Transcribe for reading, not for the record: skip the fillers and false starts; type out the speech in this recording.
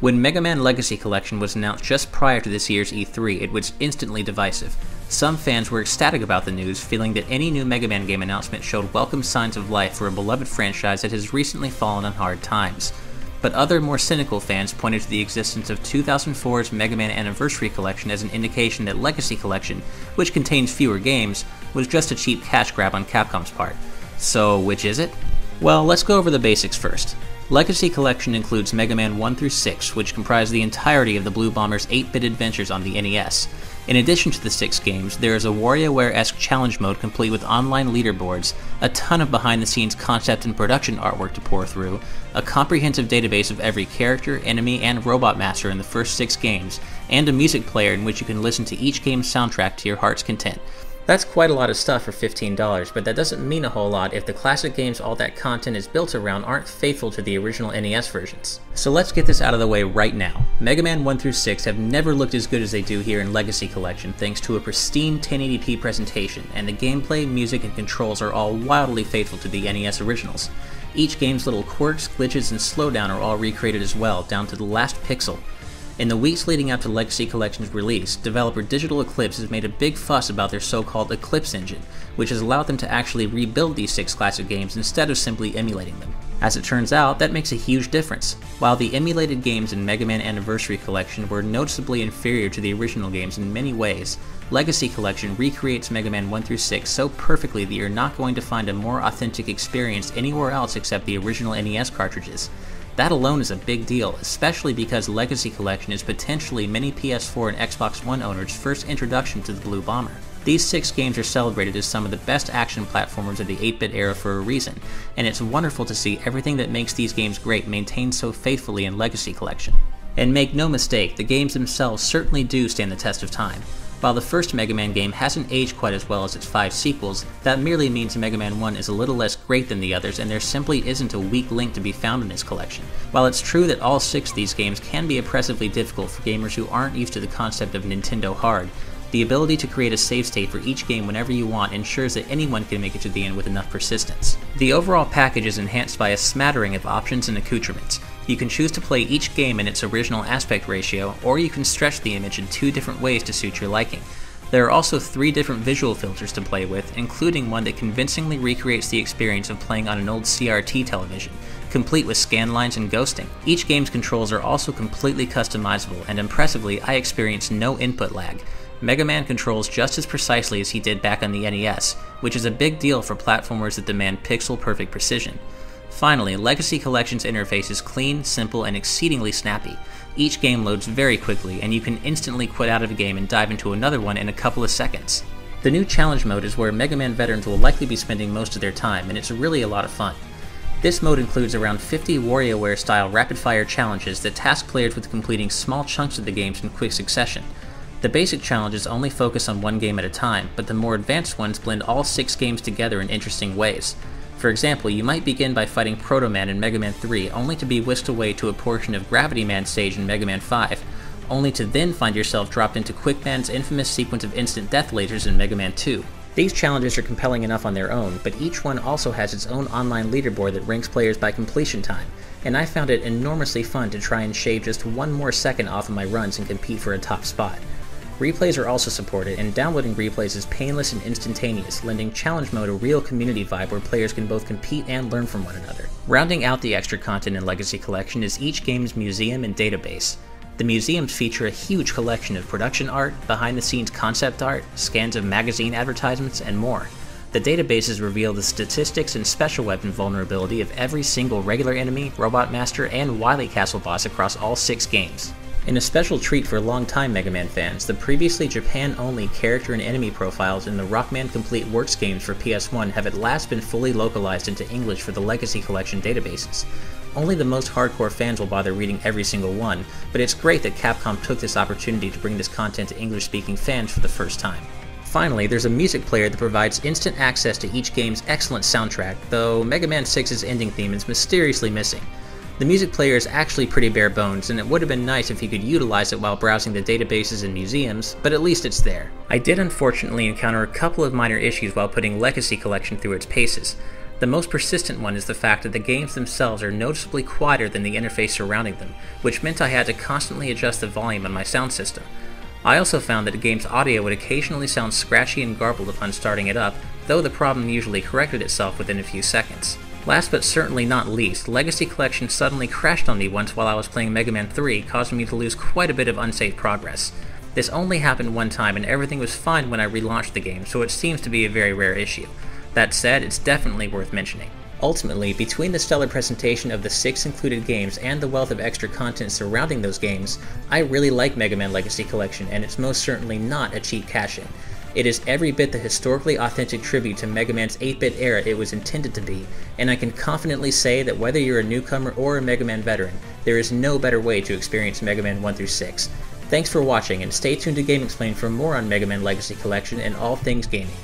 When Mega Man Legacy Collection was announced just prior to this year's E3, it was instantly divisive. Some fans were ecstatic about the news, feeling that any new Mega Man game announcement showed welcome signs of life for a beloved franchise that has recently fallen on hard times. But other, more cynical fans pointed to the existence of 2004's Mega Man Anniversary Collection as an indication that Legacy Collection, which contains fewer games, was just a cheap cash grab on Capcom's part. So, which is it? Well, let's go over the basics first. Legacy Collection includes Mega Man 1 through 6, which comprise the entirety of the Blue Bomber's 8-bit adventures on the NES. In addition to the 6 games, there is a WarioWare-esque challenge mode complete with online leaderboards, a ton of behind-the-scenes concept and production artwork to pour through, a comprehensive database of every character, enemy, and robot master in the first 6 games, and a music player in which you can listen to each game's soundtrack to your heart's content. That's quite a lot of stuff for $15, but that doesn't mean a whole lot if the classic games all that content is built around aren't faithful to the original NES versions. So let's get this out of the way right now. Mega Man 1 through 6 have never looked as good as they do here in Legacy Collection thanks to a pristine 1080p presentation, and the gameplay, music, and controls are all wildly faithful to the NES originals. Each game's little quirks, glitches, and slowdown are all recreated as well, down to the last pixel. In the weeks leading up to Legacy Collection's release, developer Digital Eclipse has made a big fuss about their so-called Eclipse engine, which has allowed them to actually rebuild these 6 classic games instead of simply emulating them. As it turns out, that makes a huge difference. While the emulated games in Mega Man Anniversary Collection were noticeably inferior to the original games in many ways, Legacy Collection recreates Mega Man 1 through 6 so perfectly that you're not going to find a more authentic experience anywhere else except the original NES cartridges. That alone is a big deal, especially because Legacy Collection is potentially many PS4 and Xbox One owners' first introduction to the Blue Bomber. These 6 games are celebrated as some of the best action platformers of the 8-bit era for a reason, and it's wonderful to see everything that makes these games great maintained so faithfully in Legacy Collection. And make no mistake, the games themselves certainly do stand the test of time. While the first Mega Man game hasn't aged quite as well as its 5 sequels, that merely means Mega Man 1 is a little less great than the others, and there simply isn't a weak link to be found in this collection. While it's true that all 6 of these games can be oppressively difficult for gamers who aren't used to the concept of Nintendo Hard, the ability to create a save state for each game whenever you want ensures that anyone can make it to the end with enough persistence. The overall package is enhanced by a smattering of options and accoutrements. You can choose to play each game in its original aspect ratio, or you can stretch the image in 2 different ways to suit your liking. There are also 3 different visual filters to play with, including one that convincingly recreates the experience of playing on an old CRT television, complete with scan lines and ghosting. Each game's controls are also completely customizable, and impressively, I experienced no input lag. Mega Man controls just as precisely as he did back on the NES, which is a big deal for platformers that demand pixel-perfect precision. Finally, Legacy Collection's interface is clean, simple, and exceedingly snappy. Each game loads very quickly, and you can instantly quit out of a game and dive into another one in a couple of seconds. The new challenge mode is where Mega Man veterans will likely be spending most of their time, and it's really a lot of fun. This mode includes around 50 WarioWare-style rapid-fire challenges that task players with completing small chunks of the games in quick succession. The basic challenges only focus on one game at a time, but the more advanced ones blend all 6 games together in interesting ways. For example, you might begin by fighting Proto Man in Mega Man 3, only to be whisked away to a portion of Gravity Man stage in Mega Man 5, only to then find yourself dropped into Quick Man's infamous sequence of instant death lasers in Mega Man 2. These challenges are compelling enough on their own, but each one also has its own online leaderboard that ranks players by completion time, and I found it enormously fun to try and shave just 1 more second off of my runs and compete for a top spot. Replays are also supported, and downloading replays is painless and instantaneous, lending challenge mode a real community vibe where players can both compete and learn from one another. Rounding out the extra content in Legacy Collection is each game's museum and database. The museums feature a huge collection of production art, behind-the-scenes concept art, scans of magazine advertisements, and more. The databases reveal the statistics and special weapon vulnerability of every single regular enemy, robot master, and Wily Castle boss across all 6 games. In a special treat for longtime Mega Man fans, the previously Japan-only character and enemy profiles in the Rockman Complete Works games for PS1 have at last been fully localized into English for the Legacy Collection databases. Only the most hardcore fans will bother reading every single one, but it's great that Capcom took this opportunity to bring this content to English-speaking fans for the first time. Finally, there's a music player that provides instant access to each game's excellent soundtrack, though Mega Man 6's ending theme is mysteriously missing. The music player is actually pretty bare bones, and it would have been nice if you could utilize it while browsing the databases and museums, but at least it's there. I did unfortunately encounter a couple of minor issues while putting Legacy Collection through its paces. The most persistent one is the fact that the games themselves are noticeably quieter than the interface surrounding them, which meant I had to constantly adjust the volume on my sound system. I also found that the game's audio would occasionally sound scratchy and garbled upon starting it up, though the problem usually corrected itself within a few seconds. Last but certainly not least, Legacy Collection suddenly crashed on me once while I was playing Mega Man 3, causing me to lose quite a bit of unsaved progress. This only happened one time and everything was fine when I relaunched the game, so it seems to be a very rare issue. That said, it's definitely worth mentioning. Ultimately, between the stellar presentation of the 6 included games and the wealth of extra content surrounding those games, I really like Mega Man Legacy Collection, and it's most certainly not a cheap cash-in. It is every bit the historically authentic tribute to Mega Man's 8-bit era it was intended to be, and I can confidently say that whether you're a newcomer or a Mega Man veteran, there is no better way to experience Mega Man 1 through 6. Thanks for watching, and stay tuned to GameXplain for more on Mega Man Legacy Collection and all things gaming.